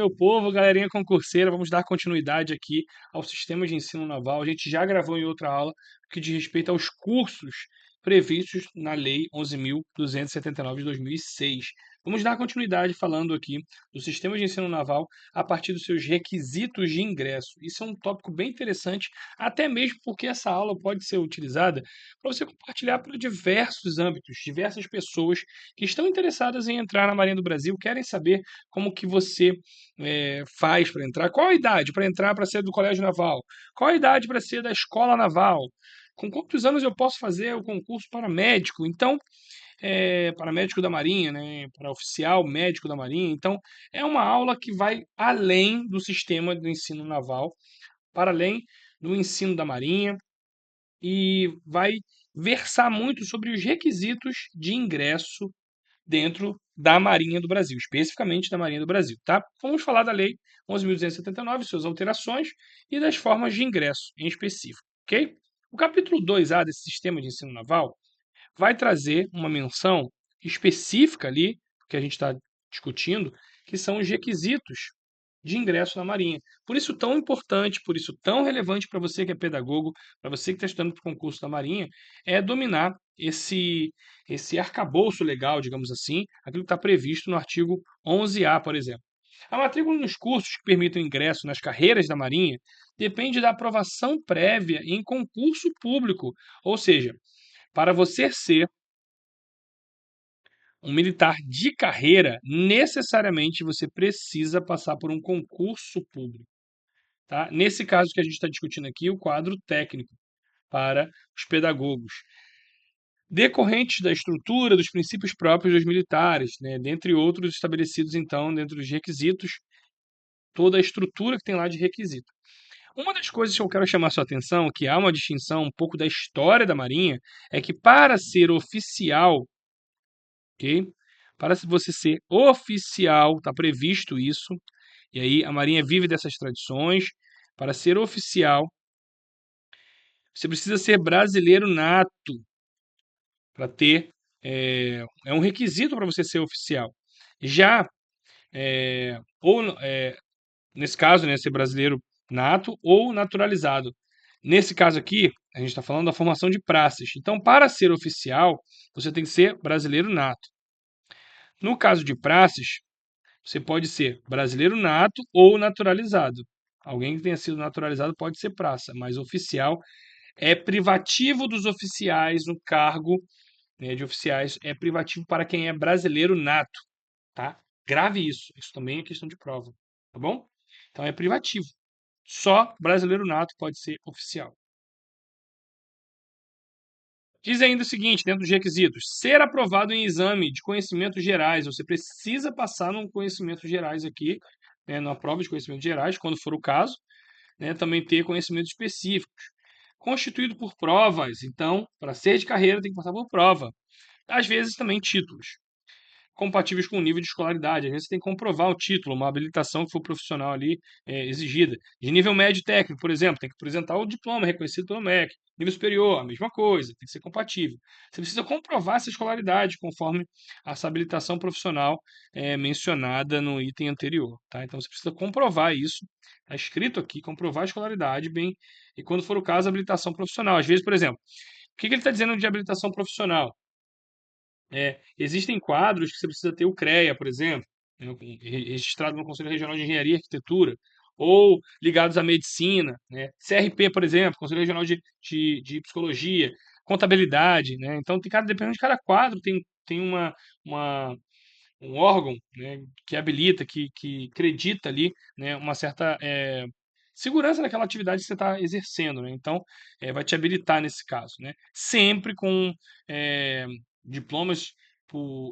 meu povo, galerinha concurseira, vamos dar continuidade aqui ao sistema de ensino naval. A gente já gravou em outra aula que diz respeito aos cursos previstos na Lei 11.279 de 2006. Vamos dar continuidade falando aqui do sistema de ensino naval a partir dos seus requisitos de ingresso. Isso é um tópico bem interessante, até mesmo porque essa aula pode ser utilizada para você compartilhar para diversos âmbitos, diversas pessoas que estão interessadas em entrar na Marinha do Brasil, querem saber como que você faz para entrar, qual a idade para entrar para ser do Colégio Naval, qual a idade para ser da Escola Naval, com quantos anos eu posso fazer o concurso para médico, então, para médico da Marinha, né, para oficial médico da Marinha, então é uma aula que vai além do sistema do ensino naval, para além do ensino da Marinha, e vai versar muito sobre os requisitos de ingresso dentro da Marinha do Brasil, especificamente da Marinha do Brasil, tá? Vamos falar da Lei 11.279, suas alterações e das formas de ingresso em específico, ok? O capítulo 2A desse sistema de ensino naval vai trazer uma menção específica ali, que a gente está discutindo, que são os requisitos de ingresso na Marinha. Por isso tão importante, por isso tão relevante para você que é pedagogo, para você que está estudando para o concurso da Marinha, é dominar esse arcabouço legal, digamos assim, aquilo que está previsto no artigo 11A, por exemplo. A matrícula nos cursos que permitem o ingresso nas carreiras da Marinha depende da aprovação prévia em concurso público, ou seja, para você ser um militar de carreira, necessariamente você precisa passar por um concurso público. Tá? Nesse caso que a gente está discutindo aqui, o quadro técnico para os pedagogos, decorrentes da estrutura dos princípios próprios dos militares, né? Dentre outros estabelecidos, então, dentro dos requisitos, toda a estrutura que tem lá de requisito. Uma das coisas que eu quero chamar sua atenção, que há uma distinção um pouco da história da Marinha, é que para ser oficial, ok? Para você ser oficial, está previsto isso, e aí a Marinha vive dessas tradições. Para ser oficial, você precisa ser brasileiro nato para ter. É um requisito para você ser oficial. Já, nesse caso, né, ser brasileiro nato ou naturalizado. Nesse caso aqui, a gente está falando da formação de praças. Então, para ser oficial, você tem que ser brasileiro nato. No caso de praças, você pode ser brasileiro nato ou naturalizado. Alguém que tenha sido naturalizado pode ser praça, mas oficial é privativo dos oficiais, o cargo, né, de oficiais é privativo para quem é brasileiro nato, tá? Grave isso, isso também é questão de prova, tá bom? Então é privativo. Só brasileiro nato pode ser oficial. Diz ainda o seguinte, dentro dos requisitos: ser aprovado em exame de conhecimentos gerais. Você precisa passar num conhecimentos gerais aqui, né, na prova de conhecimentos gerais, quando for o caso, né, também ter conhecimentos específicos. Constituído por provas, então, para ser de carreira tem que passar por prova. Às vezes também títulos compatíveis com o nível de escolaridade. Às vezes você tem que comprovar o título, uma habilitação que for profissional ali exigida. De nível médio técnico, por exemplo, tem que apresentar o diploma reconhecido pelo MEC. Nível superior, a mesma coisa, tem que ser compatível. Você precisa comprovar essa escolaridade conforme essa habilitação profissional mencionada no item anterior. Tá? Então você precisa comprovar isso. Está escrito aqui, comprovar a escolaridade bem, e quando for o caso, a habilitação profissional. Às vezes, por exemplo, o que ele está dizendo de habilitação profissional? Existem quadros que você precisa ter o CREA, por exemplo, né, registrado no Conselho Regional de Engenharia e Arquitetura, ou ligados à medicina, né? CRP, por exemplo, Conselho Regional de Psicologia, contabilidade, né? Então, dependendo de cada quadro, tem um órgão, né, que habilita, que acredita ali, né, uma certa segurança naquela atividade que você está exercendo, né? Então, vai te habilitar nesse caso, né? Sempre com eh, diplomas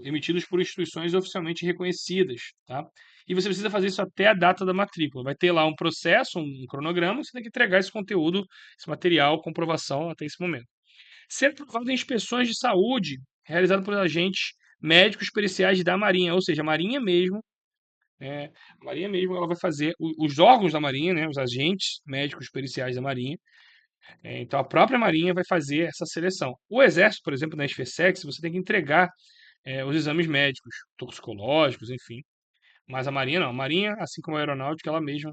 emitidos por instituições oficialmente reconhecidas, tá? E você precisa fazer isso até a data da matrícula. Vai ter lá um processo, um cronograma, você tem que entregar esse conteúdo, esse material, comprovação até esse momento. Ser aprovado em inspeções de saúde realizado por agentes médicos periciais da Marinha, ou seja, a Marinha mesmo ela vai fazer, os órgãos da Marinha, né, os agentes médicos periciais da Marinha, então a própria Marinha vai fazer essa seleção. O Exército, por exemplo, na SFSEX, você tem que entregar os exames médicos, toxicológicos, enfim. Mas a Marinha não. A Marinha, assim como a Aeronáutica, ela mesma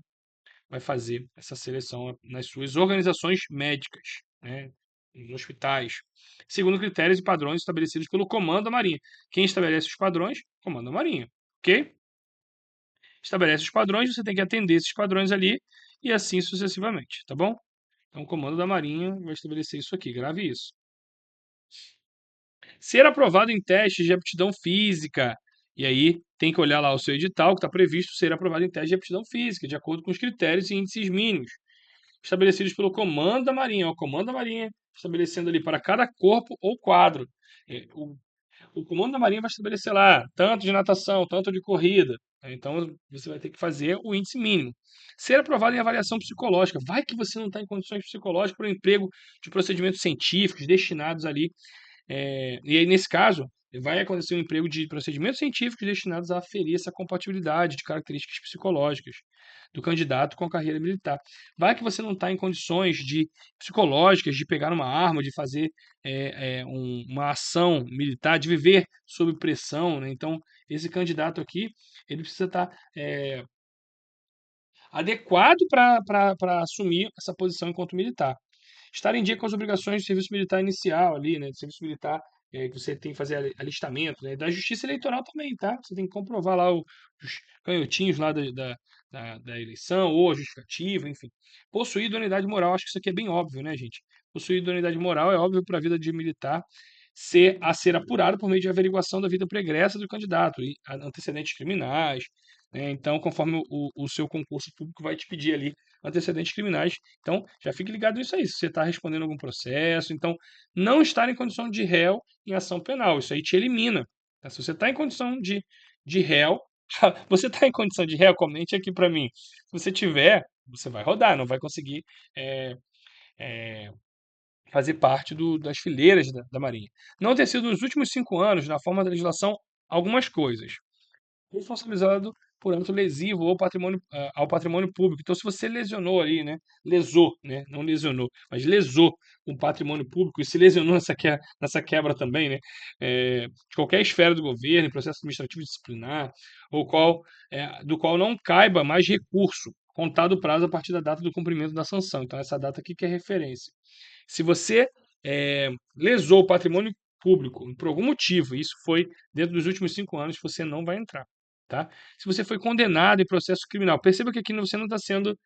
vai fazer essa seleção nas suas organizações médicas, né, nos hospitais, segundo critérios e padrões estabelecidos pelo Comando da Marinha. Quem estabelece os padrões? Comando da Marinha, ok? Estabelece os padrões, você tem que atender esses padrões ali e assim sucessivamente, tá bom? Então, o Comando da Marinha vai estabelecer isso aqui, grave isso. Ser aprovado em testes de aptidão física. E aí tem que olhar lá o seu edital, que está previsto ser aprovado em teste de aptidão física, de acordo com os critérios e índices mínimos estabelecidos pelo Comando da Marinha. O Comando da Marinha estabelecendo ali para cada corpo ou quadro. O Comando da Marinha vai estabelecer lá tanto de natação, tanto de corrida. Então você vai ter que fazer o índice mínimo. Ser aprovado em avaliação psicológica. Vai que você não está em condições psicológicas para o emprego de procedimentos científicos destinados ali e aí, nesse caso, vai acontecer um emprego de procedimentos científicos destinados a aferir essa compatibilidade de características psicológicas do candidato com a carreira militar. Vai que você não está em condições psicológicas de pegar uma arma, de fazer uma ação militar, de viver sob pressão, né? Então, esse candidato aqui, ele precisa estar adequado para assumir essa posição enquanto militar. Estar em dia com as obrigações de serviço militar inicial ali, né? De serviço militar, que você tem que fazer alistamento, né? Da justiça eleitoral também, tá? Você tem que comprovar lá os canhotinhos lá da eleição, ou a justificativa, enfim. Possuir idoneidade moral, acho que isso aqui é bem óbvio, né, gente? Possuir idoneidade moral é óbvio para a vida de militar ser apurado por meio de averiguação da vida pregressa do candidato, e antecedentes criminais, né? Então, conforme o seu concurso público vai te pedir ali antecedentes criminais. Então, já fique ligado nisso aí, se você está respondendo algum processo. Então, não estar em condição de réu em ação penal, isso aí te elimina. Tá? Se você está em condição de réu, você está em condição de réu, comente aqui para mim. Se você tiver, você vai rodar, não vai conseguir é, é, fazer parte das fileiras da Marinha. Não ter sido nos últimos 5 anos, na forma da legislação, algumas coisas responsabilizado por âmbito lesivo ou ao patrimônio público. Então, se você lesionou ali, né, lesou, né, não lesionou, mas lesou um patrimônio público e se lesionou nessa quebra também, né, de qualquer esfera do governo, em processo administrativo disciplinar, do qual não caiba mais recurso, contado o prazo a partir da data do cumprimento da sanção. Então, essa data aqui que é referência. Se você lesou o patrimônio público por algum motivo, isso foi dentro dos últimos 5 anos, você não vai entrar. Tá? Se você foi condenado em processo criminal, perceba que aqui você não está sendo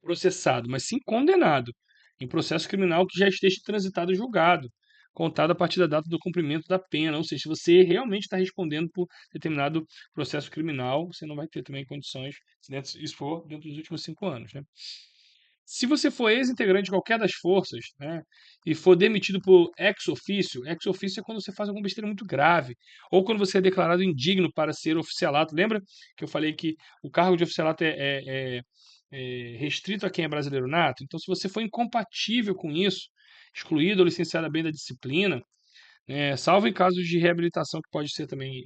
processado, mas sim condenado em processo criminal que já esteja transitado e julgado, contado a partir da data do cumprimento da pena. Ou seja, se você realmente está respondendo por determinado processo criminal, você não vai ter também condições, se isso for dentro dos últimos 5 anos. Né? Se você for ex-integrante de qualquer das forças, né, e for demitido por ex ofício é quando você faz alguma besteira muito grave, ou quando você é declarado indigno para ser oficialato. Lembra que eu falei que o cargo de oficialato é restrito a quem é brasileiro nato? Então, se você for incompatível com isso, excluído ou licenciado a bem da disciplina, salvo em casos de reabilitação, que pode ser também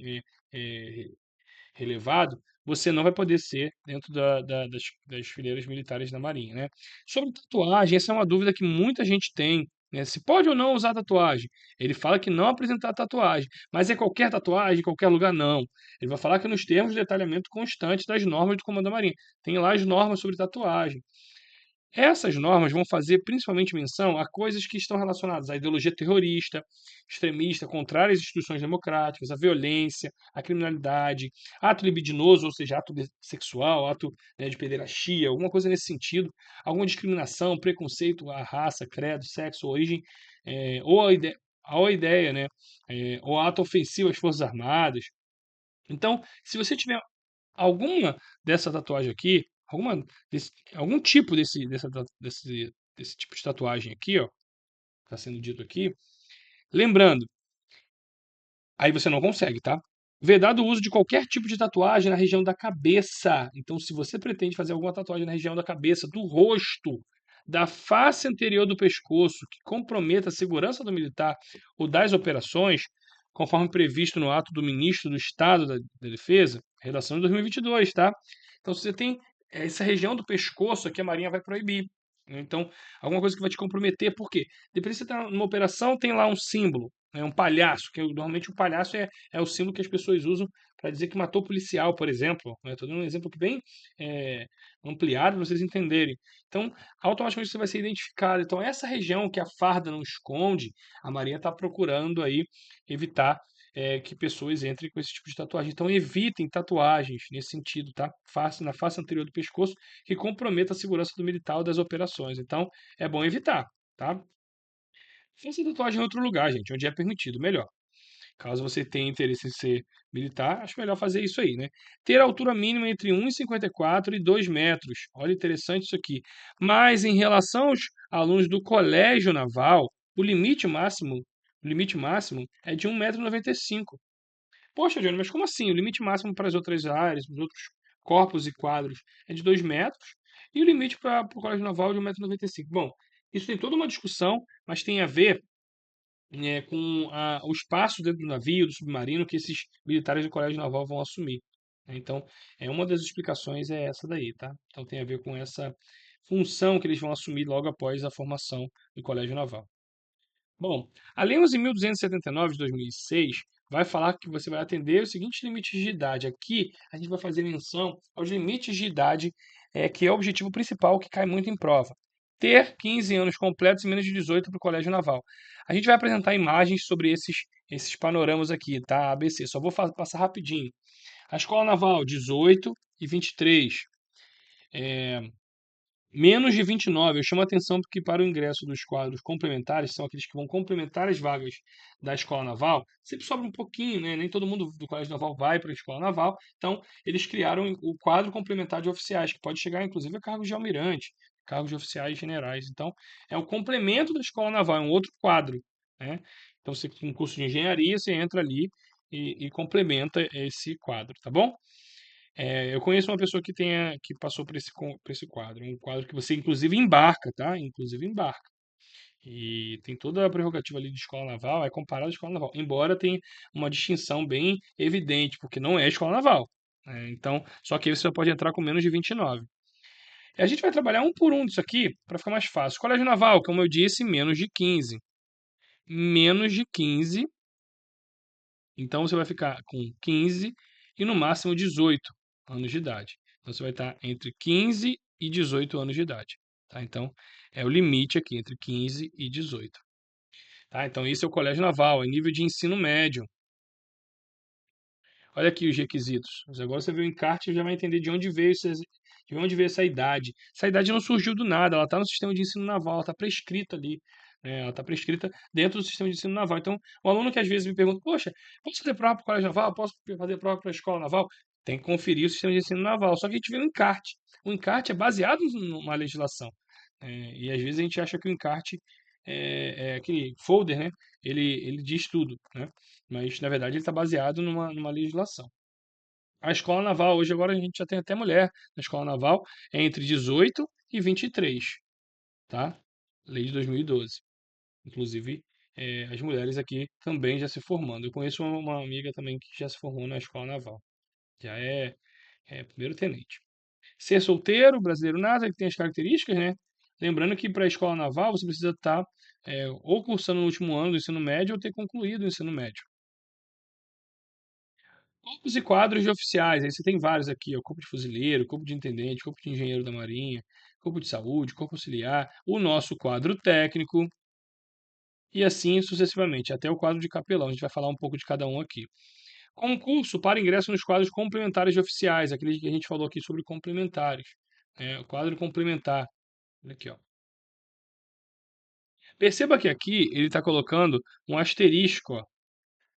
relevado, você não vai poder ser dentro das fileiras militares da Marinha, né? Sobre tatuagem, essa é uma dúvida que muita gente tem, né? Se pode ou não usar tatuagem. Ele fala que não apresentar tatuagem, mas é qualquer tatuagem, em qualquer lugar, não. Ele vai falar que nos termos de detalhamento constante das normas do Comando da Marinha. Tem lá as normas sobre tatuagem. Essas normas vão fazer principalmente menção a coisas que estão relacionadas à ideologia terrorista, extremista, contrária às instituições democráticas, à violência, à criminalidade, ato libidinoso, ou seja, ato sexual, ato, né, de pederastia, alguma coisa nesse sentido, alguma discriminação, preconceito à raça, credo, sexo, origem, ou a ideia, né, ou ato ofensivo às Forças Armadas. Então, se você tiver alguma dessa tatuagem aqui, algum tipo desse tipo de tatuagem aqui, ó, está sendo dito aqui, lembrando, aí você não consegue, tá? Vedado o uso de qualquer tipo de tatuagem na região da cabeça. Então, se você pretende fazer alguma tatuagem na região da cabeça, do rosto, da face anterior do pescoço, que comprometa a segurança do militar ou das operações, conforme previsto no ato do ministro do Estado da Defesa, redação de 2022, tá? Então, se você tem essa região do pescoço aqui, a Marinha vai proibir. Então, alguma coisa que vai te comprometer, por quê? Depois você está numa operação, tem lá um símbolo, né, um palhaço, que normalmente o palhaço é o símbolo que as pessoas usam para dizer que matou policial, por exemplo. Estou dando um exemplo aqui bem é, ampliado para vocês entenderem. Então, automaticamente você vai ser identificado. Então, essa região que a farda não esconde, a Marinha está procurando aí evitar que pessoas entrem com esse tipo de tatuagem. Então, evitem tatuagens nesse sentido, tá? Na face anterior do pescoço, que comprometa a segurança do militar ou das operações. Então, é bom evitar, tá? Faça tatuagem em outro lugar, gente, onde é permitido, melhor. Caso você tenha interesse em ser militar, acho melhor fazer isso aí, né? Ter altura mínima entre 1,54 e 2 metros. Olha, interessante isso aqui. Mas em relação aos alunos do colégio naval, o limite máximo é de 1,95 m. Poxa, Johnny, mas como assim? O limite máximo para as outras áreas, para os outros corpos e quadros é de 2 metros e o limite para o colégio naval é de 1,95 m. Bom, isso tem toda uma discussão, mas tem a ver com o espaço dentro do navio, do submarino, que esses militares do colégio naval vão assumir, né? Então, uma das explicações é essa daí, tá? Então tem a ver com essa função que eles vão assumir logo após a formação do colégio naval. Bom, a Lei 11.279 de 2006 vai falar que você vai atender os seguintes limites de idade. Aqui a gente vai fazer menção aos limites de idade, que é o objetivo principal que cai muito em prova. Ter 15 anos completos e menos de 18 para o Colégio Naval. A gente vai apresentar imagens sobre esses panoramas aqui, tá? ABC. Só vou passar rapidinho. A Escola Naval, 18 e 23. Menos de 29, eu chamo a atenção porque para o ingresso dos quadros complementares, são aqueles que vão complementar as vagas da Escola Naval, sempre sobra um pouquinho, né? Nem todo mundo do Colégio Naval vai para a Escola Naval, então eles criaram o quadro complementar de oficiais, que pode chegar inclusive a cargos de almirante, cargos de oficiais generais. Então, é o complemento da Escola Naval, é um outro quadro, né? Então, você com um curso de engenharia, você entra ali e complementa esse quadro, tá bom? Eu conheço uma pessoa que passou por esse quadro. Um quadro que você, inclusive, embarca, tá? Inclusive, embarca. E tem toda a prerrogativa ali de escola naval, é comparado à escola naval. Embora tenha uma distinção bem evidente, porque não é escola naval, né? Então, só que aí você só pode entrar com menos de 29. E a gente vai trabalhar um por um disso aqui para ficar mais fácil. Colégio naval, como eu disse, menos de 15. Menos de 15. Então você vai ficar com 15 e no máximo 18 anos de idade. Então você vai estar entre 15 e 18 anos de idade. Tá? Então é o limite aqui entre 15 e 18. Tá? Então esse é o colégio naval, é nível de ensino médio. Olha aqui os requisitos. Mas agora você vê o encarte e já vai entender de onde veio essa idade. Essa idade não surgiu do nada, ela está no sistema de ensino naval, ela está prescrita ali, né? Ela está prescrita dentro do sistema de ensino naval. Então, o aluno que às vezes me pergunta, poxa, posso fazer prova para o colégio naval? Posso fazer prova para a escola naval? Tem que conferir o sistema de ensino naval. Só que a gente vê o encarte. O encarte é baseado numa legislação. E às vezes a gente acha que o encarte é aquele folder, né? Ele diz tudo, né? Mas, na verdade, ele está baseado numa legislação. A escola naval, hoje agora a gente já tem até mulher na escola naval, é entre 18 e 23, tá? Lei de 2012. Inclusive, as mulheres aqui também já se formando. Eu conheço uma amiga também que já se formou na escola naval. Já é primeiro tenente. Ser solteiro, brasileiro nada, ele tem as características, né? Lembrando que para a escola naval você precisa estar ou cursando no último ano do ensino médio ou ter concluído o ensino médio. Corpos e quadros de oficiais, aí você tem vários aqui, ó, corpo de fuzileiro, corpo de intendente, corpo de engenheiro da marinha, corpo de saúde, corpo auxiliar, o nosso quadro técnico e assim sucessivamente, até o quadro de capelão. A gente vai falar um pouco de cada um aqui. Concurso para ingresso nos quadros complementares de oficiais, aqueles que a gente falou aqui sobre complementares. O quadro complementar. Olha aqui, ó. Perceba que aqui ele está colocando um asterisco, ó,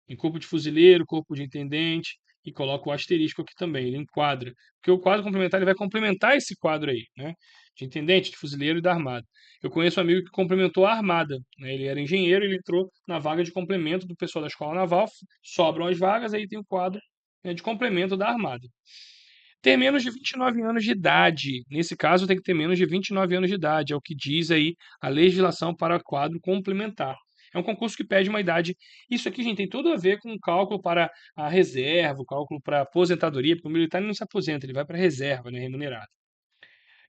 em corpo de fuzileiro, corpo de intendente, e coloca o asterisco aqui também, ele enquadra. Porque o quadro complementar ele vai complementar esse quadro aí, né? De intendente, de fuzileiro e da armada. Eu conheço um amigo que complementou a armada, né? Ele era engenheiro, ele entrou na vaga de complemento do pessoal da escola naval, sobram as vagas, aí tem o quadro, né, de complemento da armada. Ter menos de 29 anos de idade. Nesse caso, tem que ter menos de 29 anos de idade, é o que diz aí a legislação para quadro complementar. É um concurso que pede uma idade. Isso aqui, gente, tem tudo a ver com o cálculo para a reserva, o cálculo para a aposentadoria, porque o militar não se aposenta, ele vai para a reserva, né, remunerado.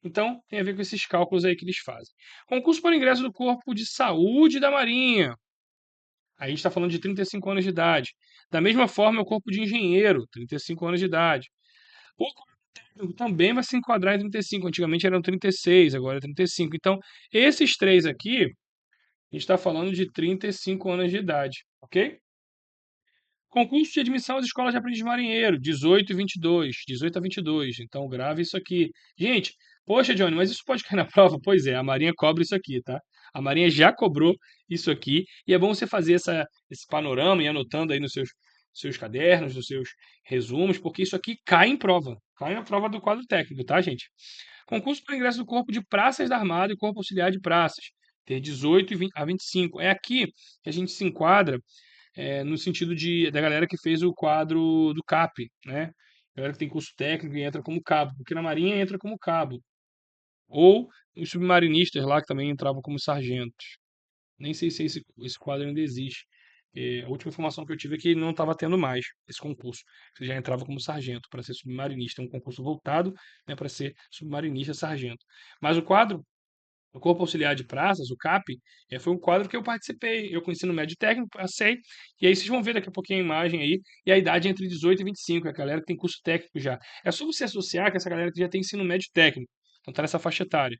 Então, tem a ver com esses cálculos aí que eles fazem. Concurso para ingresso do Corpo de Saúde da Marinha. Aí a gente está falando de 35 anos de idade. Da mesma forma, o corpo de engenheiro, 35 anos de idade. O corpo técnico também vai se enquadrar em 35. Antigamente eram 36, agora é 35. Então, esses três aqui, a gente está falando de 35 anos de idade, ok? Concurso de admissão às escolas de aprendiz marinheiro, 18 e 22, 18 a 22. Então, grave isso aqui. Gente, poxa, Johnny, mas isso pode cair na prova? Pois é, a Marinha cobra isso aqui, tá? A Marinha já cobrou isso aqui e é bom você fazer esse panorama e anotando aí nos seus cadernos, nos seus resumos, porque isso aqui cai em prova. Cai na prova do quadro técnico, tá, gente? Concurso para ingresso do Corpo de Praças da Armada e Corpo Auxiliar de Praças, ter 18 a 25. É aqui que a gente se enquadra no sentido da galera que fez o quadro do CAP, né? Galera que tem curso técnico e entra como cabo, porque na Marinha entra como cabo. Ou os submarinistas lá que também entravam como sargentos. Nem sei se esse quadro ainda existe. A última informação que eu tive é que não estava tendo mais esse concurso. Você já entrava como sargento para ser submarinista. É um concurso voltado, né, para ser submarinista sargento. Mas o quadro o Corpo Auxiliar de Praças, o CAP, foi um quadro que eu participei. Eu com ensino médio técnico, passei. E aí vocês vão ver daqui a pouquinho a imagem aí. E a idade é entre 18 e 25, é a galera que tem curso técnico já. É só você associar com essa galera que já tem ensino médio técnico. Então tá nessa faixa etária.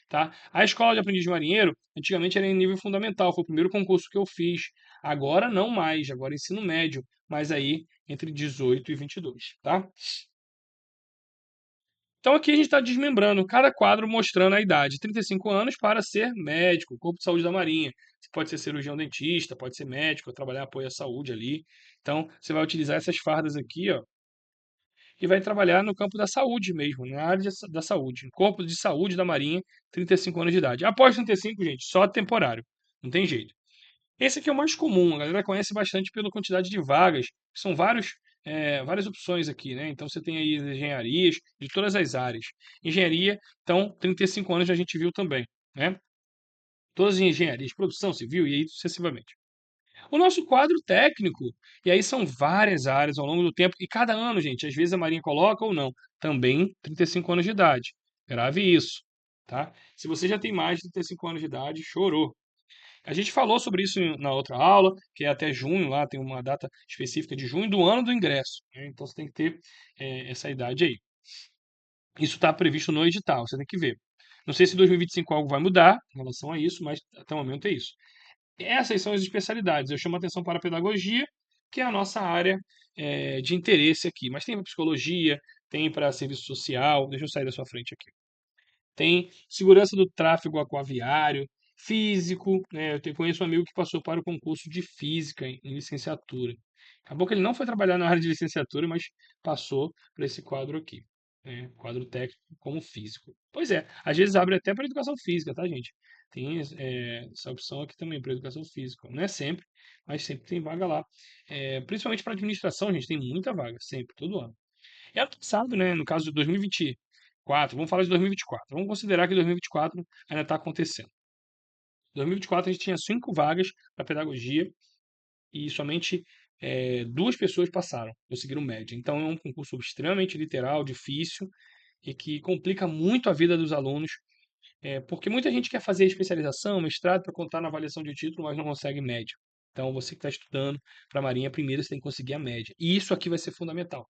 Tá? A escola de aprendiz de marinheiro, antigamente era em nível fundamental, foi o primeiro concurso que eu fiz. Agora não mais, agora é ensino médio, mas aí entre 18 e 22, tá? Então aqui a gente está desmembrando cada quadro mostrando a idade. 35 anos para ser médico, Corpo de Saúde da Marinha. Você pode ser cirurgião dentista, pode ser médico, trabalhar apoio à saúde ali. Então você vai utilizar essas fardas aqui, ó, e vai trabalhar no campo da saúde mesmo, na área da saúde. Corpo de Saúde da Marinha, 35 anos de idade. Após 35, gente, só temporário. Não tem jeito. Esse aqui é o mais comum, a galera conhece bastante pela quantidade de vagas, são várias opções aqui, né? Então você tem aí as engenharias de todas as áreas. Engenharia, então, 35 anos a gente viu também, né? Todas as engenharias, produção civil e aí sucessivamente. O nosso quadro técnico, e aí são várias áreas ao longo do tempo, e cada ano, gente, às vezes a Marinha coloca ou não, também 35 anos de idade. Grave isso, tá? Se você já tem mais de 35 anos de idade, chorou. A gente falou sobre isso na outra aula, que é até junho, lá tem uma data específica de junho do ano do ingresso, né? Então você tem que ter essa idade aí. Isso está previsto no edital, você tem que ver. Não sei se em 2025 algo vai mudar em relação a isso, mas até o momento é isso. Essas são as especialidades. Eu chamo atenção para a pedagogia, que é a nossa área de interesse aqui. Mas tem para psicologia, tem para serviço social. Deixa eu sair da sua frente aqui. Tem segurança do tráfego aquaviário, físico, né? Conheço um amigo que passou para o concurso de física em licenciatura. Acabou que ele não foi trabalhar na área de licenciatura, mas passou para esse quadro aqui, né? Quadro técnico como físico. Pois é, às vezes abre até para educação física, tá, gente? Tem essa opção aqui também para educação física. Não é sempre, mas sempre tem vaga lá. Principalmente para administração, gente, tem muita vaga, sempre, todo ano. E ano passado, né, no caso de 2024, vamos falar de 2024. Vamos considerar que 2024 ainda está acontecendo. Em 2024 a gente tinha 5 vagas para pedagogia e somente duas pessoas passaram, conseguiram média. Então é um concurso extremamente literal, difícil e que complica muito a vida dos alunos, porque muita gente quer fazer especialização, mestrado para contar na avaliação de título, mas não consegue média. Então você que está estudando para a Marinha, primeiro você tem que conseguir a média. E isso aqui vai ser fundamental.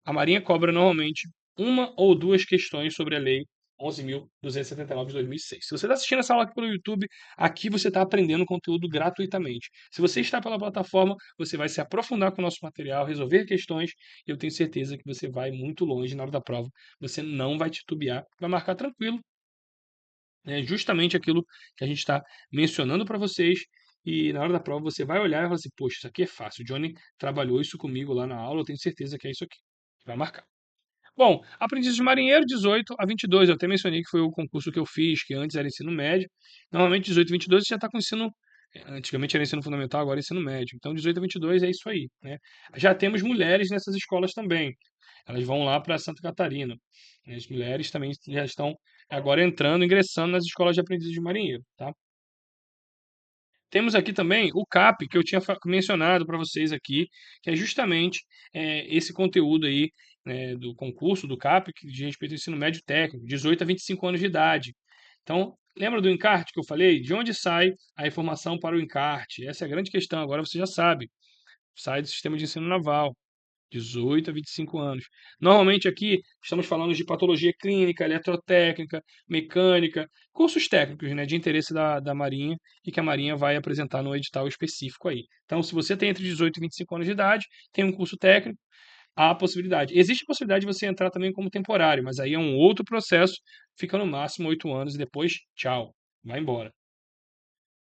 A Marinha cobra normalmente uma ou duas questões sobre a Lei 11.279 de 2006. Se você está assistindo essa aula aqui pelo YouTube, aqui você está aprendendo conteúdo gratuitamente. Se você está pela plataforma, você vai se aprofundar com o nosso material, resolver questões, e eu tenho certeza que você vai muito longe na hora da prova. Você não vai titubear, vai marcar tranquilo. É justamente aquilo que a gente está mencionando para vocês. E na hora da prova você vai olhar e vai assim, poxa, isso aqui é fácil. O Johnny trabalhou isso comigo lá na aula, eu tenho certeza que é isso aqui. Vai marcar. Bom, aprendiz de marinheiro, 18 a 22. Eu até mencionei que foi o concurso que eu fiz, que antes era ensino médio. Normalmente, 18 a 22 você já está com ensino. Antigamente era ensino fundamental, agora é ensino médio. Então, 18 a 22 é isso aí, né? Já temos mulheres nessas escolas também. Elas vão lá para Santa Catarina. As mulheres também já estão agora entrando, ingressando nas escolas de aprendiz de marinheiro, tá? Temos aqui também o CAP, que eu tinha mencionado para vocês aqui, que é justamente esse conteúdo aí, do concurso do CAP, que diz respeito ao ensino médio técnico, 18 a 25 anos de idade. Então, Lembra do encarte que eu falei? De onde sai a informação para o encarte? Essa é a grande questão. Agora você já sabe. Sai do sistema de ensino naval. 18 a 25 anos. Normalmente aqui estamos falando de patologia clínica, eletrotécnica, mecânica, cursos técnicos, né, de interesse da Marinha e que a Marinha vai apresentar no edital específico aí. Então, se você tem entre 18 e 25 anos de idade, tem um curso técnico, há a possibilidade. Existe a possibilidade de você entrar também como temporário, mas aí é um outro processo, fica no máximo 8 anos e depois, tchau, vai embora.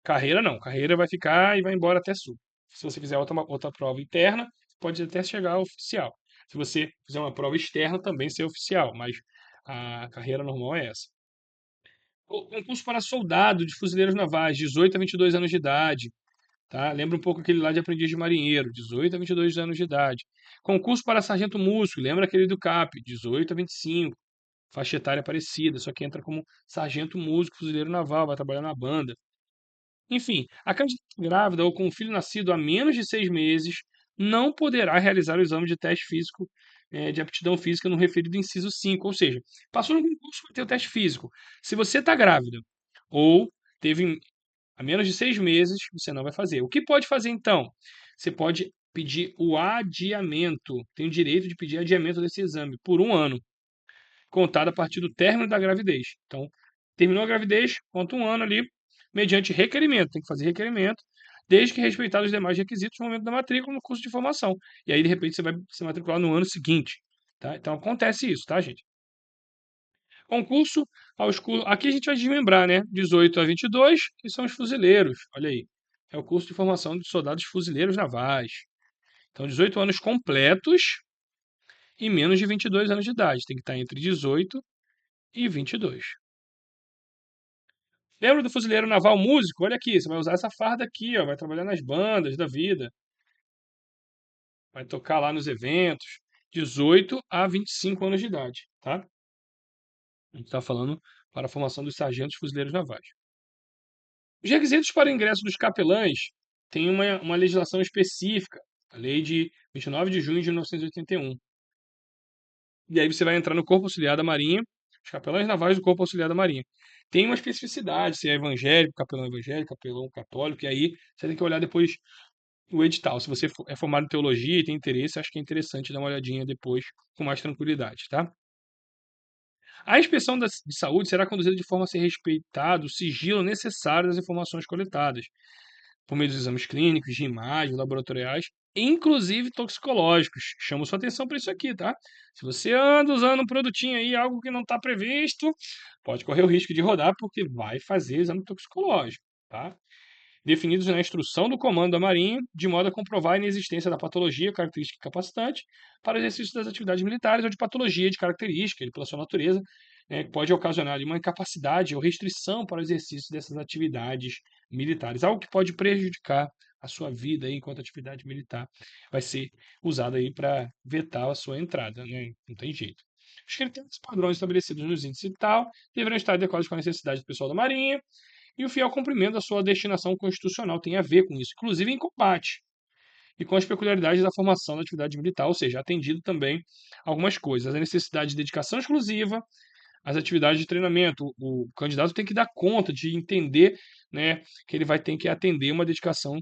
Carreira não, carreira vai ficar e vai embora até sul. Se você fizer outra prova interna, pode até chegar ao oficial. Se você fizer uma prova externa, também ser oficial, mas a carreira normal é essa. Concurso para soldado de fuzileiros navais, 18 a 22 anos de idade. Tá? Lembra um pouco aquele lá de aprendiz de marinheiro, 18 a 22 anos de idade. Concurso para sargento músico, lembra aquele do CAP, 18 a 25. Faixa etária parecida, só que entra como sargento músico, fuzileiro naval, vai trabalhar na banda. Enfim, a candidata grávida ou com um filho nascido há menos de 6 meses não poderá realizar o exame de teste físico de aptidão física no referido inciso 5, ou seja, passou no concurso para ter o teste físico. Se você está grávida ou teve há menos de 6 meses, você não vai fazer. O que pode fazer então? Você pode pedir o adiamento, tem o direito de pedir adiamento desse exame por 1 ano contado a partir do término da gravidez. Então, terminou a gravidez, conta 1 ano ali, mediante requerimento. Tem que fazer requerimento, desde que respeitados os demais requisitos no momento da matrícula no curso de formação. E aí, de repente, você vai se matricular no ano seguinte. Tá? Então, acontece isso, tá, gente? Concurso aos cursos. Aqui a gente vai desmembrar, né? 18 a 22, que são os fuzileiros. Olha aí. É o curso de formação de soldados fuzileiros navais. Então, 18 anos completos e menos de 22 anos de idade. Tem que estar entre 18 e 22. Lembra do fuzileiro naval músico? Olha aqui, você vai usar essa farda aqui, ó, vai trabalhar nas bandas da vida, vai tocar lá nos eventos, 18 a 25 anos de idade, tá? A gente está falando para a formação dos sargentos fuzileiros navais. Os requisitos para o ingresso dos capelães têm uma legislação específica, a lei de 29 de junho de 1981. E aí você vai entrar no Corpo Auxiliar da Marinha, os capelães navais do Corpo Auxiliar da Marinha. Tem uma especificidade, se é evangélico, capelão católico, e aí você tem que olhar depois o edital. Se você é formado em teologia e tem interesse, acho que é interessante dar uma olhadinha depois com mais tranquilidade, tá? A inspeção de saúde será conduzida de forma a ser respeitado o sigilo necessário das informações coletadas, por meio dos exames clínicos, de imagem, laboratoriais, inclusive toxicológicos. Chamo sua atenção para isso aqui, tá? Se você anda usando um produtinho aí, algo que não está previsto, pode correr o risco de rodar, porque vai fazer exame toxicológico, tá? Definidos na instrução do comando da Marinha, de modo a comprovar a inexistência da patologia, característica incapacitante, para o exercício das atividades militares ou de patologia de característica, ele, pela sua natureza, né, que pode ocasionar ali, uma incapacidade ou restrição para o exercício dessas atividades militares, algo que pode prejudicar a sua vida aí, enquanto atividade militar, vai ser usado aí para vetar a sua entrada, né? Não tem jeito. Os critérios padrões estabelecidos nos índices e tal deverão estar adequados com a necessidade do pessoal da Marinha, e o fiel cumprimento da sua destinação constitucional tem a ver com isso, inclusive em combate, e com as peculiaridades da formação da atividade militar, ou seja, atendido também algumas coisas. A necessidade de dedicação exclusiva, as atividades de treinamento. O candidato tem que dar conta de entender, né, que ele vai ter que atender uma dedicação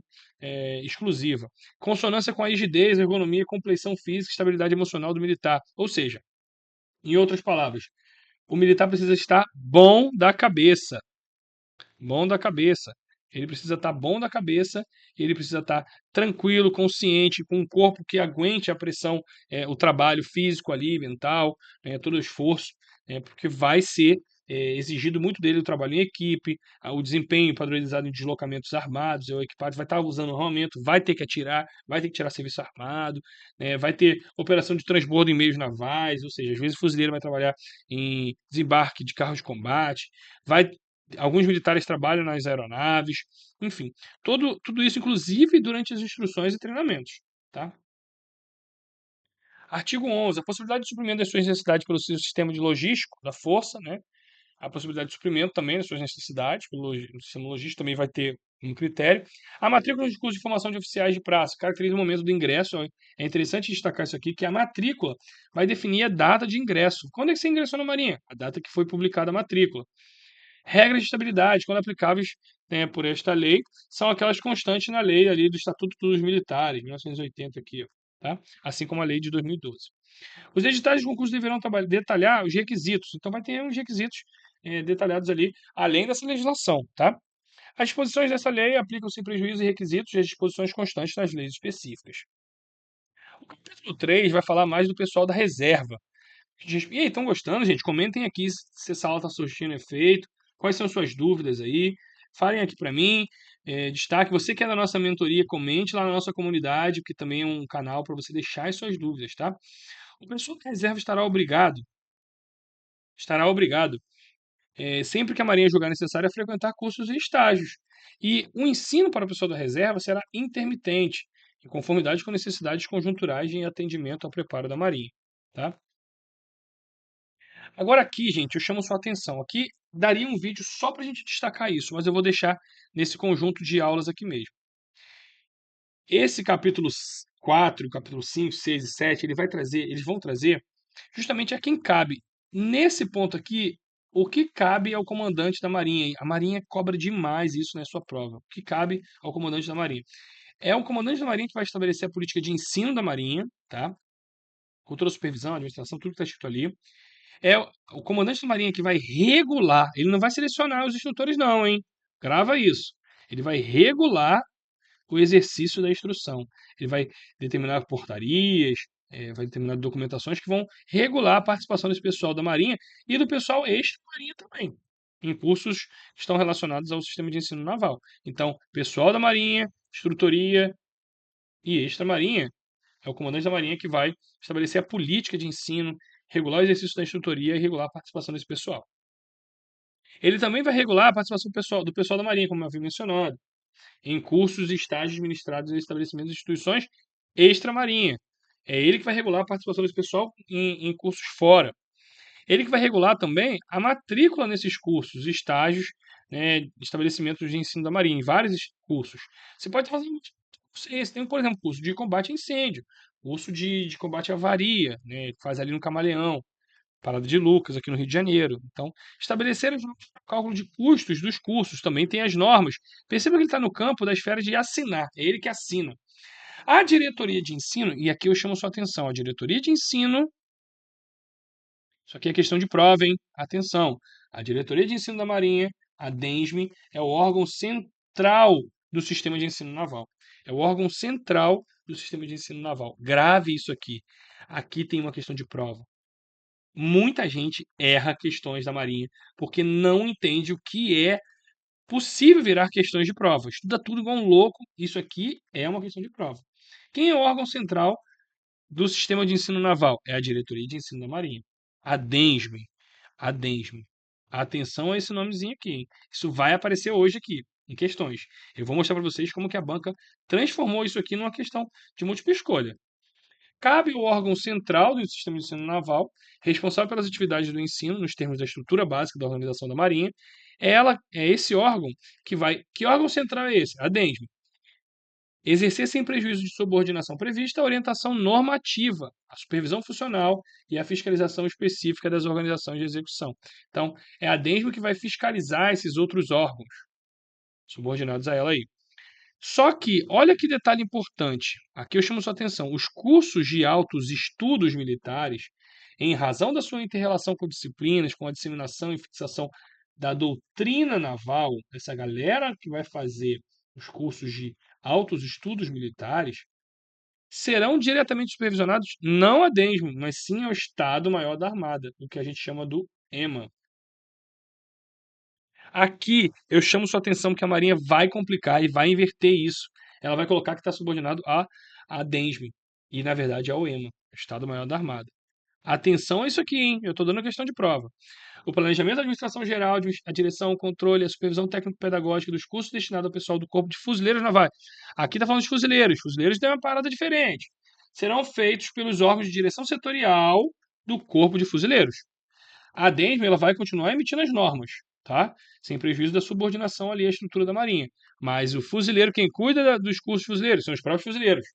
exclusiva. Consonância com a rigidez, ergonomia, compleição física, estabilidade emocional do militar. Ou seja, em outras palavras, o militar precisa estar bom da cabeça. Bom da cabeça. Ele precisa estar bom da cabeça, ele precisa estar tranquilo, consciente, com um corpo que aguente a pressão, o trabalho físico ali, mental, né, todo o esforço, porque vai ser exigido muito dele o trabalho em equipe, o desempenho padronizado em deslocamentos armados, ou equipados, vai estar usando armamento, vai ter que atirar, vai ter que tirar serviço armado, né, vai ter operação de transbordo em meios navais, ou seja, às vezes o fuzileiro vai trabalhar em desembarque de carros de combate, vai alguns militares trabalham nas aeronaves, enfim, tudo isso, inclusive durante as instruções e treinamentos. Tá? Artigo 11. A possibilidade de suprimento das suas necessidades pelo seu sistema de logístico da força, né? A possibilidade de suprimento também das suas necessidades pelo sistema logístico também vai ter um critério. A matrícula nos cursos de formação de oficiais de praça caracteriza o momento do ingresso. É interessante destacar isso aqui, que a matrícula vai definir a data de ingresso. Quando é que você ingressou na Marinha? A data que foi publicada a matrícula. Regras de estabilidade, quando aplicáveis, né, por esta lei, são aquelas constantes na lei ali do Estatuto dos Militares, 1980 aqui, ó, tá? Assim como a lei de 2012. Os editais de concurso deverão detalhar os requisitos. Então, vai ter uns requisitos detalhados ali, além dessa legislação, tá? As disposições dessa lei aplicam sem prejuízo e requisitos às disposições constantes nas leis específicas. O capítulo 3 vai falar mais do pessoal da reserva. E aí, estão gostando, gente? Comentem aqui se essa aula está surtindo efeito, quais são suas dúvidas aí. Falem aqui para mim, destaque. Você que é da nossa mentoria, comente lá na nossa comunidade, que também é um canal para você deixar as suas dúvidas, tá? O pessoal da reserva estará obrigado, sempre que a Marinha julgar necessário, a frequentar cursos e estágios. E o ensino para o pessoal da reserva será intermitente, em conformidade com necessidades conjunturais de atendimento ao preparo da Marinha, tá? Agora aqui, gente, eu chamo sua atenção. Aqui daria um vídeo só para a gente destacar isso, mas eu vou deixar nesse conjunto de aulas aqui mesmo. Esse capítulo 4, capítulo 5, 6 e 7, eles vão trazer justamente a quem cabe. Nesse ponto aqui, o que cabe ao comandante da Marinha? A Marinha cobra demais isso na sua prova. O que cabe ao comandante da Marinha? É o comandante da Marinha que vai estabelecer a política de ensino da Marinha, tá? Com toda a supervisão, administração, tudo que está escrito ali. É o comandante da Marinha que vai regular, ele não vai selecionar os instrutores, não, hein? Grava isso. Ele vai regular o exercício da instrução. Ele vai determinar portarias, vai determinar documentações que vão regular a participação desse pessoal da Marinha e do pessoal extra-marinha também, em cursos que estão relacionados ao sistema de ensino naval. Então, pessoal da Marinha, instrutoria e extra-marinha é o comandante da Marinha que vai estabelecer a política de ensino, regular o exercício da instrutoria e regular a participação desse pessoal. Ele também vai regular a participação do pessoal da Marinha, como eu havia mencionado, em cursos e estágios ministrados em estabelecimentos e instituições extra-marinha. É ele que vai regular a participação desse pessoal em cursos fora. Ele que vai regular também a matrícula nesses cursos, estágios, né, estabelecimentos de ensino da Marinha, em vários cursos. Você pode fazer esse tem, por exemplo, curso de combate a incêndio, curso de combate à avaria, né, que faz ali no Camaleão, Parada de Lucas, aqui no Rio de Janeiro. Então, estabelecer o cálculo de custos dos cursos, também tem as normas. Perceba que ele está no campo da esfera de assinar, é ele que assina. A diretoria de ensino, e aqui eu chamo sua atenção, a diretoria de ensino, isso aqui é questão de prova, hein? Atenção, a diretoria de ensino da Marinha, a DENSME, é o órgão central do sistema de ensino naval. É o órgão central do sistema de ensino naval. Grave isso aqui. Aqui tem uma questão de prova. Muita gente erra questões da Marinha porque não entende o que é possível virar questões de prova. Estuda tudo igual um louco. Isso aqui é uma questão de prova. Quem é o órgão central do sistema de ensino naval? É a Diretoria de Ensino da Marinha. A DENSME. A DENSME. Atenção a esse nomezinho aqui, hein? Isso vai aparecer hoje aqui, em questões. Eu vou mostrar para vocês como que a banca transformou isso aqui numa questão de múltipla escolha. Cabe ao órgão central do sistema de ensino naval, responsável pelas atividades do ensino nos termos da estrutura básica da organização da Marinha. Ela é esse órgão que vai. Que órgão central é esse? A DENSME. Exercer sem prejuízo de subordinação prevista a orientação normativa, a supervisão funcional e a fiscalização específica das organizações de execução. Então, é a DENSME que vai fiscalizar esses outros órgãos subordinados a ela aí. Só que, olha que detalhe importante, aqui eu chamo sua atenção: os cursos de altos estudos militares, em razão da sua interrelação com disciplinas, com a disseminação e fixação da doutrina naval, essa galera que vai fazer os cursos de altos estudos militares, serão diretamente supervisionados não a DENSM, mas sim ao Estado-Maior da Armada, o que a gente chama do EMA. Aqui eu chamo sua atenção que a Marinha vai complicar e vai inverter isso. Ela vai colocar que está subordinado à DENSM e, na verdade, ao EMA, Estado-Maior da Armada. Atenção a isso aqui, hein? Eu estou dando a questão de prova. O planejamento, a administração geral, a direção, o controle, a supervisão técnico-pedagógica dos cursos destinados ao pessoal do Corpo de Fuzileiros Navais. Aqui está falando de fuzileiros. Fuzileiros tem uma parada diferente. Serão feitos pelos órgãos de direção setorial do Corpo de Fuzileiros. A DENSM ela vai continuar emitindo as normas, tá? Sem prejuízo da subordinação ali à estrutura da Marinha. Mas o fuzileiro, quem cuida dos cursos fuzileiros, são os próprios fuzileiros.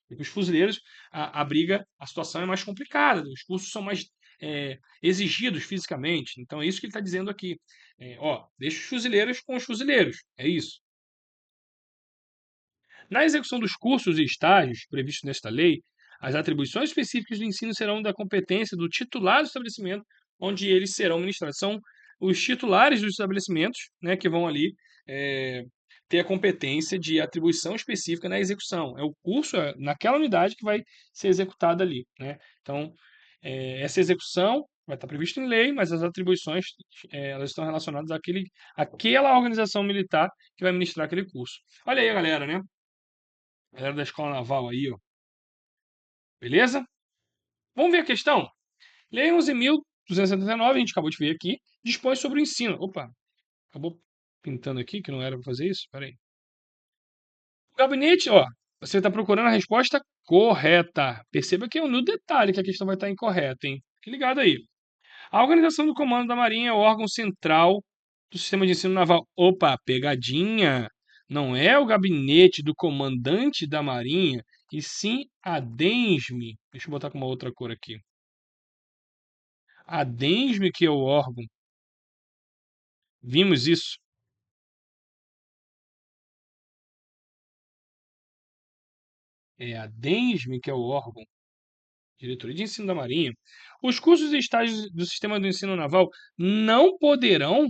E os fuzileiros, a briga, a situação é mais complicada. Os cursos são mais exigidos fisicamente. Então é isso que ele está dizendo aqui. Ó, deixa os fuzileiros com os fuzileiros. É isso. Na execução dos cursos e estágios previstos nesta lei, as atribuições específicas do ensino serão da competência do titular do estabelecimento onde eles serão ministrados. São os titulares dos estabelecimentos, né, que vão ali é, ter a competência de atribuição específica na execução. É o curso naquela unidade que vai ser executado ali, né? Então, essa execução vai estar prevista em lei, mas as atribuições elas estão relacionadas àquela organização militar que vai ministrar aquele curso. Olha aí, galera, né? Galera da Escola Naval aí, ó. Beleza? Vamos ver a questão? Lei 11.279, a gente acabou de ver aqui, dispõe sobre o ensino. Opa, acabou pintando aqui que não era para fazer isso? Peraí. O gabinete, ó, você está procurando a resposta correta. Perceba que é no detalhe que a questão vai estar incorreta, hein? Fique ligado aí. A organização do Comando da Marinha é o órgão central do sistema de ensino naval. Opa, pegadinha! Não é o gabinete do comandante da Marinha, e sim a DENSME. Deixa eu botar com uma outra cor aqui. A DENSME que é o órgão. Vimos isso? É a DENSME que é o órgão. Diretoria de Ensino da Marinha. Os cursos e estágios do sistema do ensino naval não poderão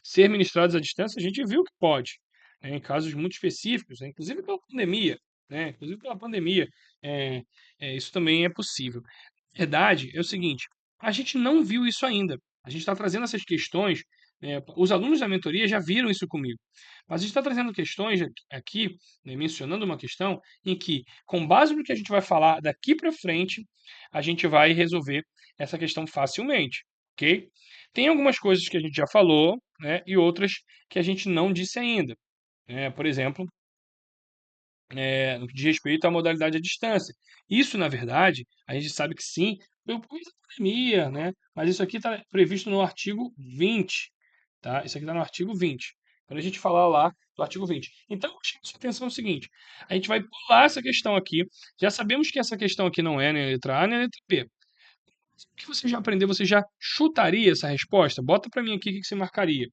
ser ministrados à distância. A gente viu que pode, né, em casos muito específicos, né, inclusive pela pandemia, né, é, isso também é possível. A verdade é o seguinte, a gente não viu isso ainda. A gente está trazendo essas questões, os alunos da mentoria já viram isso comigo, mas a gente está trazendo questões aqui, né, mencionando uma questão em que, com base no que a gente vai falar daqui para frente, a gente vai resolver essa questão facilmente, ok? Tem algumas coisas que a gente já falou, né, e outras que a gente não disse ainda. Por exemplo, no que diz respeito à modalidade à distância. Isso, na verdade, a gente sabe que sim, pelo coisa da pandemia, né? Mas isso aqui está previsto no artigo 20, tá? Isso aqui está no artigo 20. Quando a gente falar lá do artigo 20. Então, chame sua atenção no seguinte: a gente vai pular essa questão aqui. Já sabemos que essa questão aqui não é nem a letra A nem a letra B. O que você já aprendeu, você já chutaria essa resposta? Bota para mim aqui o que você marcaria.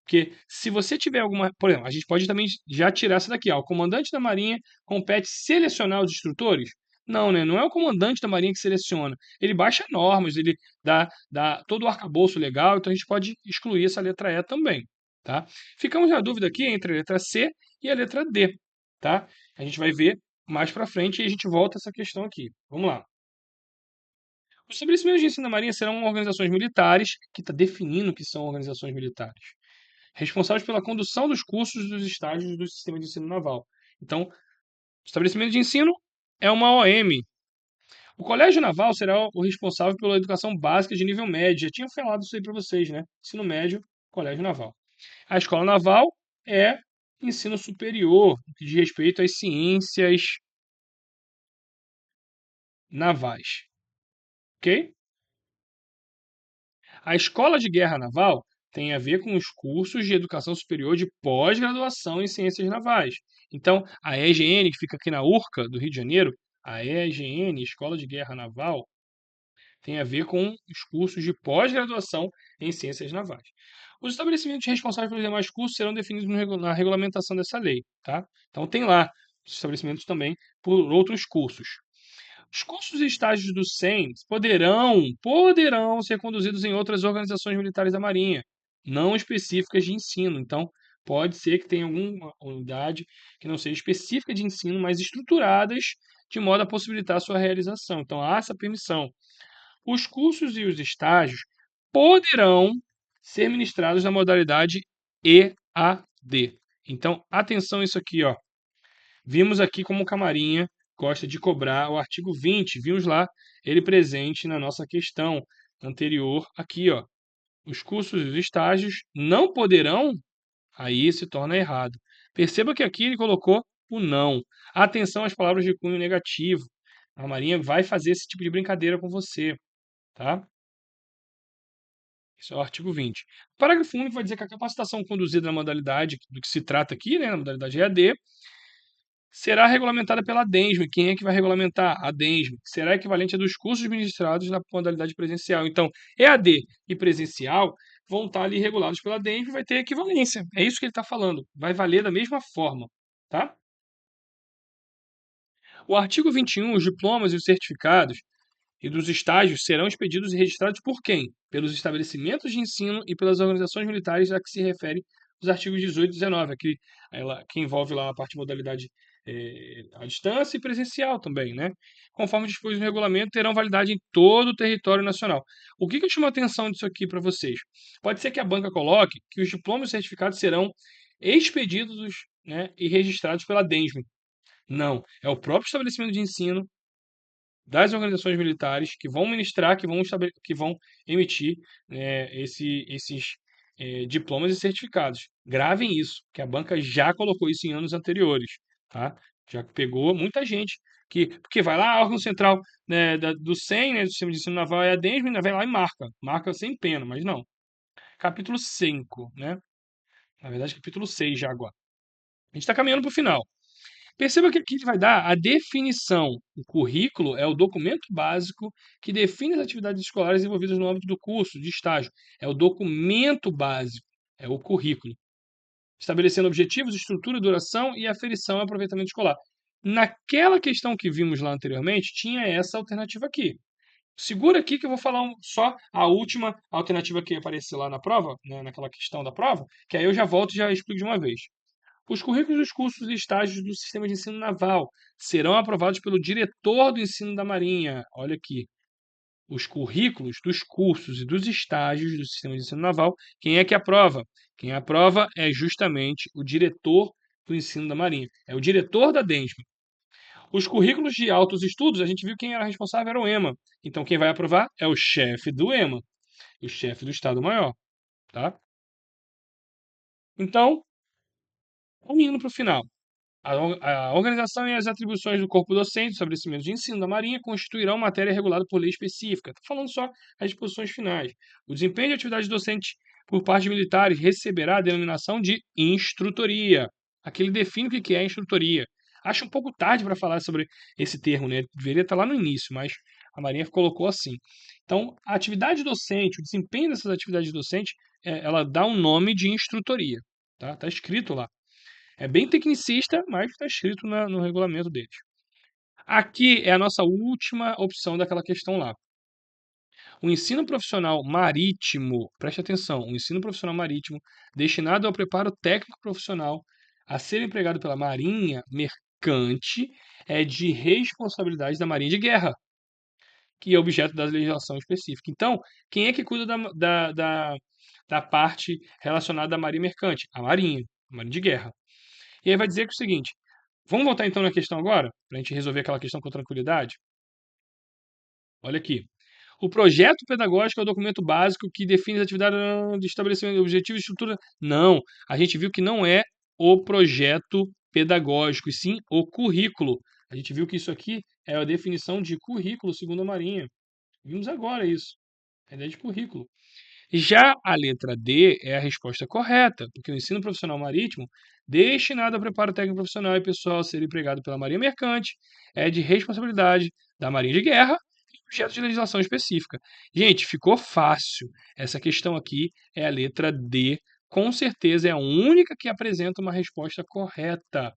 Porque se você tiver alguma. Por exemplo, a gente pode também já tirar essa daqui. Ó, o comandante da Marinha compete selecionar os instrutores? Não, né? Não é o comandante da Marinha que seleciona. Ele baixa normas, ele dá todo o arcabouço legal, então a gente pode excluir essa letra E também. Tá? Ficamos na dúvida aqui entre a letra C e a letra D. Tá? A gente vai ver mais para frente e a gente volta a essa questão aqui. Vamos lá. Os estabelecimentos de ensino da Marinha serão organizações militares, que está definindo que são organizações militares responsáveis pela condução dos cursos dos estágios do sistema de ensino naval. Então, o estabelecimento de ensino é uma OM. O Colégio Naval será o responsável pela educação básica de nível médio. Já tinha falado isso aí para vocês, né? Ensino médio, Colégio Naval. A Escola Naval é ensino superior, que diz respeito às ciências navais. Ok? A Escola de Guerra Naval tem a ver com os cursos de educação superior de pós-graduação em ciências navais. Então, a EGN, que fica aqui na URCA, do Rio de Janeiro, a EGN, Escola de Guerra Naval, tem a ver com os cursos de pós-graduação em ciências navais. Os estabelecimentos responsáveis pelos demais cursos serão definidos na regulamentação dessa lei. Tá? Então, tem lá os estabelecimentos também por outros cursos. Os cursos e estágios do SEM poderão ser conduzidos em outras organizações militares da Marinha, não específicas de ensino. Então, pode ser que tenha alguma unidade que não seja específica de ensino, mas estruturadas de modo a possibilitar a sua realização. Então, há essa permissão. Os cursos e os estágios poderão ser ministrados na modalidade EAD. Então, atenção a isso aqui, ó. Vimos aqui como o Camarinha gosta de cobrar o artigo 20. Vimos lá ele presente na nossa questão anterior aqui, ó. Os cursos e os estágios não poderão, aí se torna errado. Perceba que aqui ele colocou o não. Atenção às palavras de cunho negativo. A Marinha vai fazer esse tipo de brincadeira com você, tá? Isso é o artigo 20. O parágrafo único vai dizer que a capacitação conduzida na modalidade do que se trata aqui, né, na modalidade EAD, será regulamentada pela DENSM. Quem é que vai regulamentar? A DENSM. Será equivalente a dos cursos ministrados na modalidade presencial. Então, EAD e presencial vão estar ali regulados pela DENSM e vai ter equivalência. É isso que ele está falando. Vai valer da mesma forma, tá? O artigo 21, os diplomas e os certificados e dos estágios serão expedidos e registrados por quem? Pelos estabelecimentos de ensino e pelas organizações militares a que se refere os artigos 18 e 19, que envolve lá a parte de modalidade à distância e presencial também, né? Conforme dispôs no regulamento, terão validade em todo o território nacional. O que chama a atenção disso aqui para vocês? Pode ser que a banca coloque que os diplomas e certificados serão expedidos, né, e registrados pela DENSM. Não, é o próprio estabelecimento de ensino das organizações militares que vão ministrar, que vão emitir esses diplomas e certificados. Gravem isso, que a banca já colocou isso em anos anteriores, tá? Já pegou muita gente porque vai lá, órgão central, né, do SEM, né, do Sistema de Ensino Naval, é a DENSM, ainda vai lá e marca sem pena, mas não. Capítulo 5, né? Na verdade, capítulo 6 já agora. A gente está caminhando para o final. Perceba que aqui ele vai dar a definição. O currículo é o documento básico que define as atividades escolares envolvidas no âmbito do curso, de estágio. É o documento básico, é o currículo. Estabelecendo objetivos, estrutura, duração e aferição ao aproveitamento escolar. Naquela questão que vimos lá anteriormente, tinha essa alternativa aqui. Segura aqui que eu vou falar só a última alternativa que apareceu lá na prova, né, naquela questão da prova, que aí eu já volto e já explico de uma vez. Os currículos dos cursos e estágios do Sistema de Ensino Naval serão aprovados pelo diretor do ensino da Marinha. Olha aqui. Os currículos dos cursos e dos estágios do Sistema de Ensino Naval, quem é que aprova? Quem aprova é justamente o diretor do ensino da Marinha. É o diretor da DENSM. Os currículos de altos estudos, a gente viu quem era responsável era o EMA. Então, quem vai aprovar é o chefe do EMA, o chefe do Estado-Maior. Tá? Então, vamos indo para o final. A organização e as atribuições do corpo docente do estabelecimento de ensino da Marinha constituirão matéria regulada por lei específica. Estou falando só as disposições finais. O desempenho de atividade docente por parte de militares receberá a denominação de instrutoria. Aqui ele define o que é instrutoria. Acho um pouco tarde para falar sobre esse termo, né? Deveria estar lá no início, mas a Marinha colocou assim. Então, a atividade docente, o desempenho dessas atividades docentes, ela dá um nome de instrutoria. Tá escrito lá. É bem tecnicista, mas está escrito no regulamento deles. Aqui é a nossa última opção daquela questão lá. O ensino profissional marítimo, preste atenção, o ensino profissional marítimo destinado ao preparo técnico profissional a ser empregado pela Marinha Mercante é de responsabilidade da Marinha de Guerra, que é objeto da legislação específica. Então, quem é que cuida da parte relacionada à Marinha Mercante? A Marinha de Guerra. E aí vai dizer que é o seguinte: vamos voltar então na questão agora, para a gente resolver aquela questão com tranquilidade? Olha aqui. O projeto pedagógico é o documento básico que define as atividades de estabelecimento, objetivo e estrutura. Não, a gente viu que não é o projeto pedagógico, e sim o currículo. A gente viu que isso aqui é a definição de currículo segundo a Marinha. Vimos agora isso. É a ideia de currículo. Já a letra D é a resposta correta, porque o ensino profissional marítimo, destinado ao preparo técnico profissional e pessoal a ser empregado pela Marinha Mercante, é de responsabilidade da Marinha de Guerra e objeto de legislação específica. Gente, ficou fácil. Essa questão aqui é a letra D. Com certeza é a única que apresenta uma resposta correta.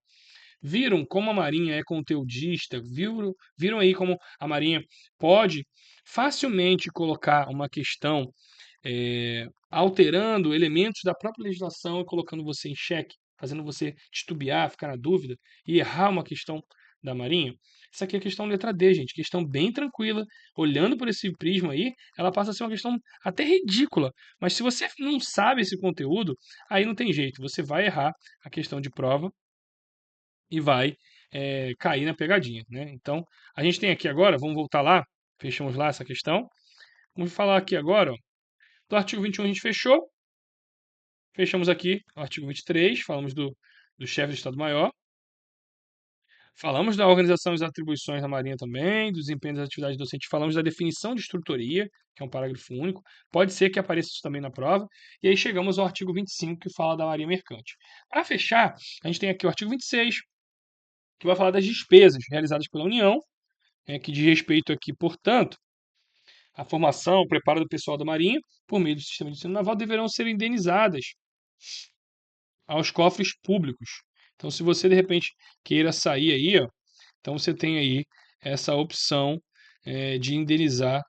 Viram como a Marinha é conteudista? Viram aí como a Marinha pode facilmente colocar uma questão alterando elementos da própria legislação e colocando você em xeque, fazendo você titubear, ficar na dúvida e errar uma questão da Marinha? Essa aqui é a questão letra D, gente. Questão bem tranquila. Olhando por esse prisma aí, ela passa a ser uma questão até ridícula. Mas se você não sabe esse conteúdo, aí não tem jeito. Você vai errar a questão de prova e vai cair na pegadinha, né? Então, a gente tem aqui agora, vamos voltar lá, fechamos lá essa questão. Vamos falar aqui agora, ó, do artigo 21 a gente fechamos aqui o artigo 23, falamos do chefe do Estado-Maior, falamos da organização e das atribuições da Marinha também, do desempenho das atividades docentes, falamos da definição de instrutoria, que é um parágrafo único, pode ser que apareça isso também na prova, e aí chegamos ao artigo 25, que fala da Marinha Mercante. Para fechar, a gente tem aqui o artigo 26, que vai falar das despesas realizadas pela União, que diz respeito aqui, portanto, à formação, ao preparo do pessoal da Marinha, por meio do sistema de ensino naval, deverão ser indenizadas aos cofres públicos. Então, se você de repente queira sair aí, ó, então você tem aí essa opção de indenizar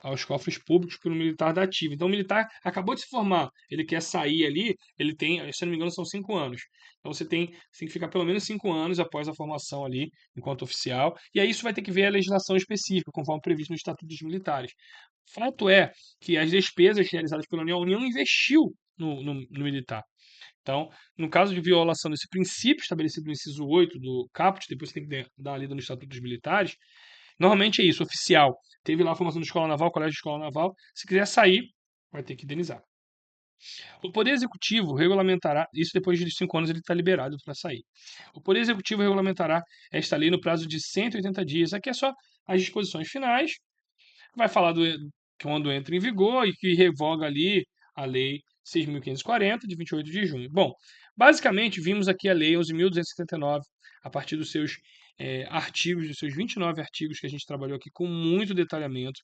aos cofres públicos pelo militar da ativa. Então, o militar acabou de se formar, ele quer sair ali, ele tem, se não me engano, são 5 anos. Então, você tem que ficar pelo menos 5 anos após a formação ali, enquanto oficial. E aí isso vai ter que ver a legislação específica, conforme previsto no Estatuto dos Militares. Fato é que as despesas realizadas pela União, a União investiu no militar. Então, no caso de violação desse princípio estabelecido no inciso 8 do caput, depois você tem que dar uma lida no Estatuto dos Militares, normalmente é isso, oficial. Teve lá a formação de escola naval, colégio de escola naval, se quiser sair, vai ter que indenizar. O Poder Executivo regulamentará, isso depois de 5 anos ele está liberado para sair. O Poder Executivo regulamentará esta lei no prazo de 180 dias. Aqui é só as disposições finais, vai falar quando entra em vigor e que revoga ali a Lei 6.540, de 28 de junho. Bom, basicamente, vimos aqui a Lei 11.279, a partir dos seus artigos, dos seus 29 artigos que a gente trabalhou aqui com muito detalhamento.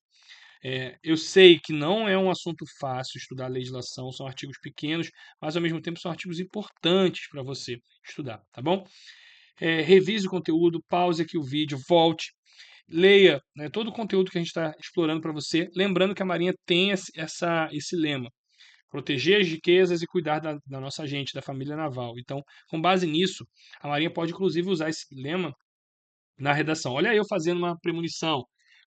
Eu sei que não é um assunto fácil estudar a legislação, são artigos pequenos, mas ao mesmo tempo são artigos importantes para você estudar, tá bom? Revise o conteúdo, pause aqui o vídeo, volte, leia, né, todo o conteúdo que a gente está explorando para você. Lembrando que a Marinha tem esse lema: proteger as riquezas e cuidar da nossa gente, da família naval. Então, com base nisso, a Marinha pode inclusive usar esse lema na redação. Olha eu fazendo uma premonição: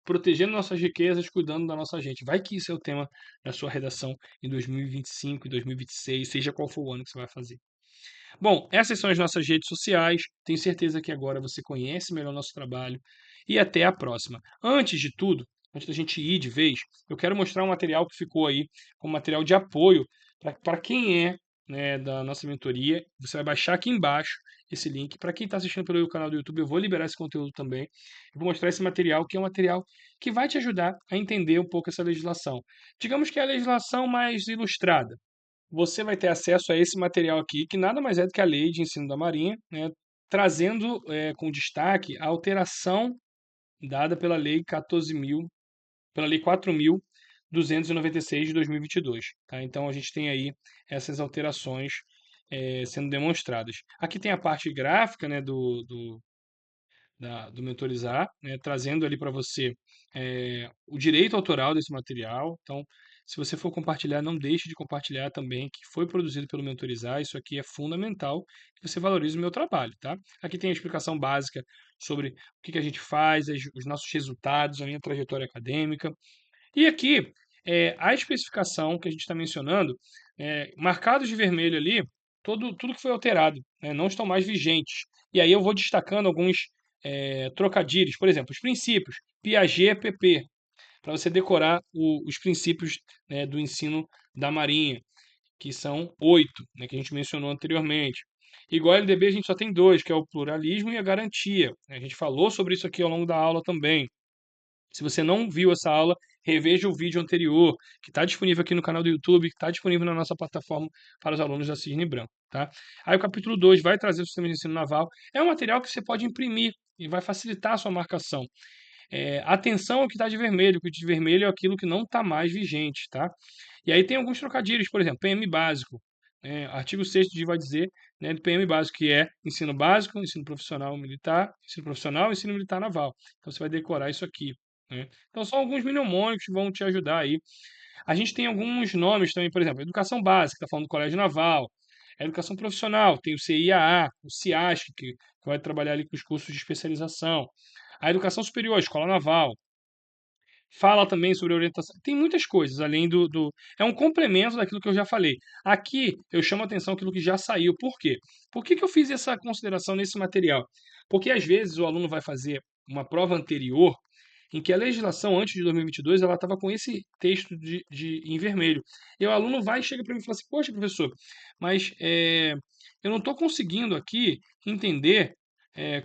protegendo nossas riquezas, cuidando da nossa gente. Vai que isso é o tema da sua redação em 2025, em 2026, seja qual for o ano que você vai fazer. Bom, essas são as nossas redes sociais. Tenho certeza que agora você conhece melhor o nosso trabalho. E até a próxima. Antes de tudo, antes da gente ir de vez, eu quero mostrar um material que ficou aí como material de apoio para quem é, né, da nossa mentoria. Você vai baixar aqui embaixo esse link. Para quem está assistindo pelo canal do YouTube, eu vou liberar esse conteúdo também. Eu vou mostrar esse material, que é um material que vai te ajudar a entender um pouco essa legislação. Digamos que é a legislação mais ilustrada. Você vai ter acesso a esse material aqui, que nada mais é do que a Lei de Ensino da Marinha, né, trazendo com destaque a alteração dada pela Lei 14.000, pela Lei 4.296 de 2022. Tá? Então a gente tem aí essas alterações sendo demonstradas. Aqui tem a parte gráfica, né, do Mentorizar, né, trazendo ali para você o direito autoral desse material. Então, se você for compartilhar, não deixe de compartilhar também, que foi produzido pelo Mentorizar. Isso aqui é fundamental, que você valorize o meu trabalho, tá? Aqui tem a explicação básica sobre o que a gente faz, os nossos resultados, a minha trajetória acadêmica. E aqui, a especificação que a gente está mencionando, marcados de vermelho ali, tudo que foi alterado, né, não estão mais vigentes. E aí eu vou destacando alguns trocadilhos, por exemplo, os princípios, Piaget-PP, para você decorar os princípios, né, do ensino da Marinha, que são 8, né, que a gente mencionou anteriormente. Igual ao LDB, a gente só tem 2, que é o pluralismo e a garantia. A gente falou sobre isso aqui ao longo da aula também. Se você não viu essa aula, reveja o vídeo anterior, que está disponível aqui no canal do YouTube, que está disponível na nossa plataforma para os alunos da Cisne Branco. Tá? Aí o capítulo 2 vai trazer o sistema de ensino naval. É um material que você pode imprimir e vai facilitar a sua marcação. Atenção ao que está de vermelho, o que de vermelho é aquilo que não está mais vigente. Tá? E aí tem alguns trocadilhos, por exemplo, PM básico. Artigo 6º vai dizer, né, do PM básico, que é ensino básico, ensino profissional militar, ensino profissional, ensino militar naval. Então você vai decorar isso aqui. Né? Então são alguns mnemônicos que vão te ajudar aí. A gente tem alguns nomes também, por exemplo, educação básica, está falando do colégio naval. A educação profissional, tem o CIAA, o CIASC, que vai trabalhar ali com os cursos de especialização. A educação superior, a escola naval. Fala também sobre orientação. Tem muitas coisas, além É um complemento daquilo que eu já falei. Aqui eu chamo a atenção aquilo que já saiu. Por quê? Por que eu fiz essa consideração nesse material? Porque às vezes o aluno vai fazer uma prova anterior em que a legislação antes de 2022 ela estava com esse texto em vermelho. E o aluno vai e chega para mim e fala assim: poxa, professor, mas eu não estou conseguindo aqui entender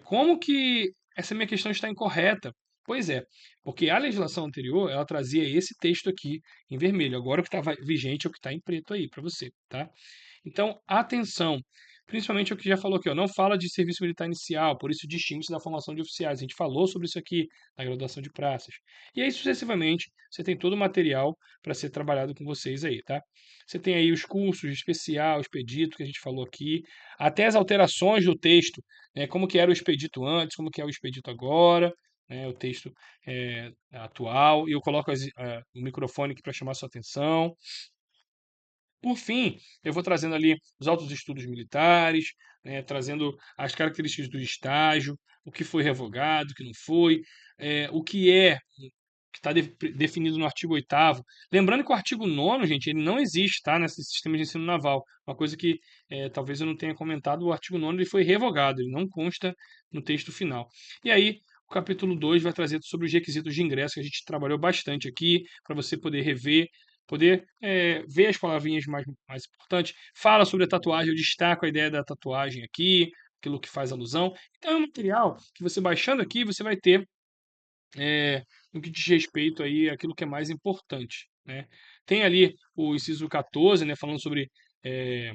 como que essa minha questão está incorreta. Pois é, porque a legislação anterior ela trazia esse texto aqui em vermelho. Agora o que está vigente é o que está em preto aí para você, tá? Então, atenção. principalmente o que já falou aqui, ó, não fala de serviço militar inicial, por isso distingue-se da formação de oficiais. A gente falou sobre isso aqui na graduação de praças. E aí, sucessivamente, você tem todo o material para ser trabalhado com vocês aí, tá? Você tem aí os cursos especial, expedito, que a gente falou aqui, até as alterações do texto, né? Como que era o expedito antes, como que é o expedito agora, né? O texto atual, e eu coloco o microfone aqui para chamar sua atenção. Por fim, eu vou trazendo ali os altos estudos militares, né, trazendo as características do estágio, o que foi revogado, o que não foi, o que está definido no artigo 8º. Lembrando que o artigo 9º, gente, ele não existe, tá, nesse sistema de ensino naval. Uma coisa que talvez eu não tenha comentado, o artigo 9º ele foi revogado, ele não consta no texto final. E aí, o capítulo 2 vai trazer sobre os requisitos de ingresso, que a gente trabalhou bastante aqui, para você poder rever, poder ver as palavrinhas mais importantes. Fala sobre a tatuagem, eu destaco a ideia da tatuagem aqui, aquilo que faz alusão. Então é um material que você baixando aqui, você vai ter no que diz respeito aí àquilo que é mais importante, né? Tem ali o inciso 14, né, falando sobre eh,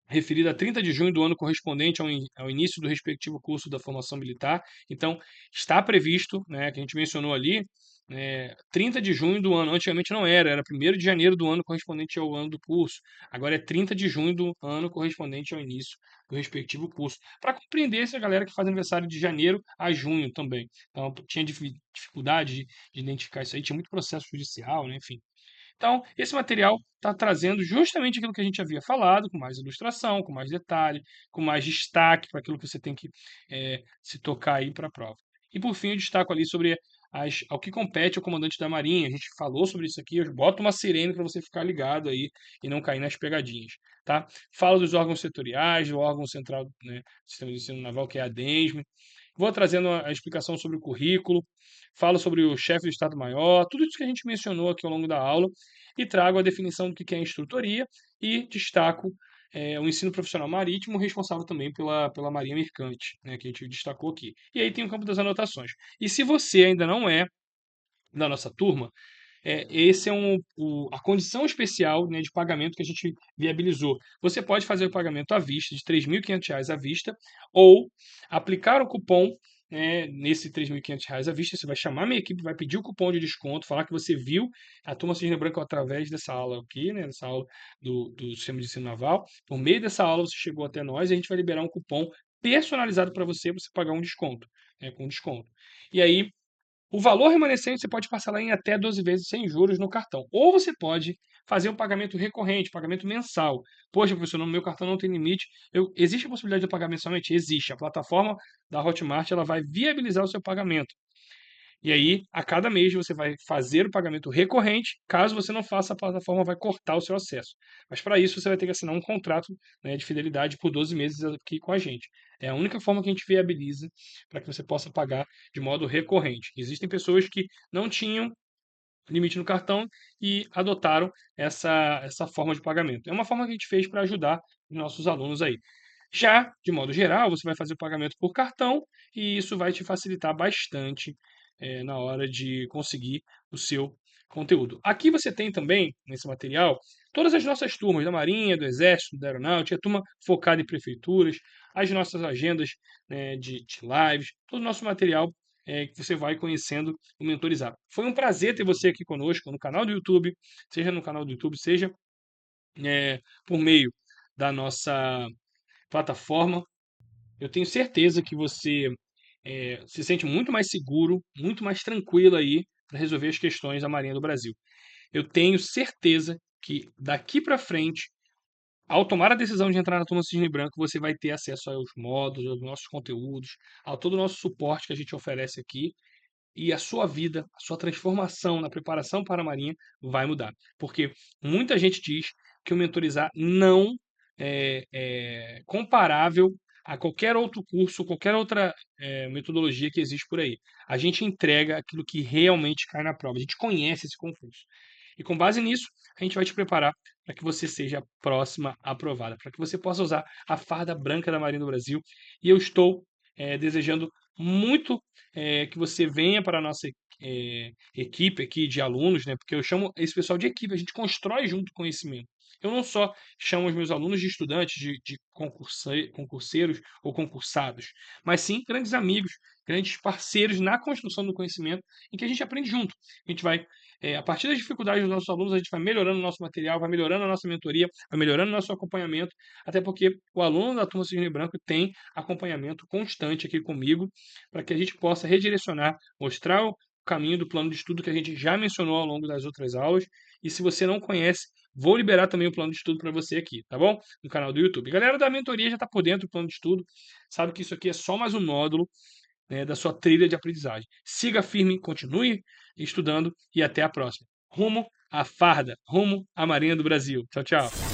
referido a 30 de junho do ano correspondente ao início do respectivo curso da formação militar. Então, está previsto, né, que a gente mencionou ali, 30 de junho do ano. Antigamente não era 1º de janeiro do ano correspondente ao ano do curso. Agora é 30 de junho do ano correspondente ao início do respectivo curso. Para compreender essa galera que faz aniversário de janeiro a junho também. Então, tinha dificuldade de identificar isso aí, tinha muito processo judicial, né, enfim. Então, esse material está trazendo justamente aquilo que a gente havia falado, com mais ilustração, com mais detalhe, com mais destaque para aquilo que você tem que se tocar aí para a prova. E por fim, eu destaco ali sobre ao que compete ao comandante da Marinha. A gente falou sobre isso aqui, eu boto uma sirene para você ficar ligado aí e não cair nas pegadinhas. Tá? Falo dos órgãos setoriais, do órgão central, né, do Sistema de Ensino Naval, que é a DENSM. Vou trazendo a explicação sobre o currículo, falo sobre o chefe do Estado-Maior, tudo isso que a gente mencionou aqui ao longo da aula, e trago a definição do que é instrutoria e destaco o ensino profissional marítimo, responsável também pela Marinha Mercante, né, que a gente destacou aqui. E aí tem o campo das anotações. E se você ainda não é da nossa turma, esse é a condição especial, né, de pagamento que a gente viabilizou. Você pode fazer o pagamento à vista, de R$ 3.500 à vista, ou aplicar o cupom, né, nesse R$ 3.500 à vista. Você vai chamar a minha equipe, vai pedir o cupom de desconto, falar que você viu a turma Cisne Branco através dessa aula aqui, né, dessa aula do Sistema de Ensino Naval. Por meio dessa aula, você chegou até nós e a gente vai liberar um cupom personalizado para você pagar um desconto, né, com desconto. E aí, o valor remanescente você pode parcelar em até 12 vezes sem juros no cartão. Ou você pode fazer um pagamento recorrente, pagamento mensal. Poxa, professor, no meu cartão não tem limite. Existe a possibilidade de eu pagar mensalmente? Existe. A plataforma da Hotmart ela vai viabilizar o seu pagamento. E aí, a cada mês, você vai fazer o pagamento recorrente. Caso você não faça, a plataforma vai cortar o seu acesso. Mas para isso, você vai ter que assinar um contrato, né, de fidelidade por 12 meses aqui com a gente. É a única forma que a gente viabiliza para que você possa pagar de modo recorrente. Existem pessoas que não tinham limite no cartão e adotaram essa forma de pagamento. É uma forma que a gente fez para ajudar os nossos alunos aí. Já, de modo geral, você vai fazer o pagamento por cartão e isso vai te facilitar bastante na hora de conseguir o seu conteúdo. Aqui você tem também, nesse material, todas as nossas turmas da Marinha, do Exército, da Aeronáutica, a turma focada em prefeituras, as nossas agendas, né, de lives, todo o nosso material que você vai conhecendo o Mentorizado. Foi um prazer ter você aqui conosco no canal do YouTube, seja no canal do YouTube, seja por meio da nossa plataforma. Eu tenho certeza que você se sente muito mais seguro, muito mais tranquilo aí para resolver as questões da Marinha do Brasil. Eu tenho certeza que daqui para frente, ao tomar a decisão de entrar na turma Cisne Branco, você vai ter acesso aos módulos, aos nossos conteúdos, a todo o nosso suporte que a gente oferece aqui e a sua vida, a sua transformação na preparação para a Marinha vai mudar. Porque muita gente diz que o mentorizar não é comparável a qualquer outro curso, qualquer outra metodologia que existe por aí. A gente entrega aquilo que realmente cai na prova. A gente conhece esse concurso. E com base nisso, a gente vai te preparar para que você seja a próxima aprovada, para que você possa usar a farda branca da Marinha do Brasil. E eu estou desejando muito que você venha para a nossa equipe aqui de alunos, né? Porque eu chamo esse pessoal de equipe, a gente constrói junto conhecimento. Eu não só chamo os meus alunos de estudantes, de concurseiros ou concursados, mas sim grandes amigos, grandes parceiros na construção do conhecimento, em que a gente aprende junto. A gente vai, a partir das dificuldades dos nossos alunos, a gente vai melhorando o nosso material, vai melhorando a nossa mentoria, vai melhorando o nosso acompanhamento, até porque o aluno da turma Cisne Branco tem acompanhamento constante aqui comigo, para que a gente possa redirecionar, mostrar o caminho do plano de estudo que a gente já mencionou ao longo das outras aulas. E se você não conhece, vou liberar também o plano de estudo para você aqui, tá bom? No canal do YouTube. A galera da mentoria já está por dentro do plano de estudo, sabe que isso aqui é só mais um módulo, né, da sua trilha de aprendizagem. Siga firme, continue estudando e até a próxima. Rumo à farda, rumo à Marinha do Brasil. Tchau, tchau.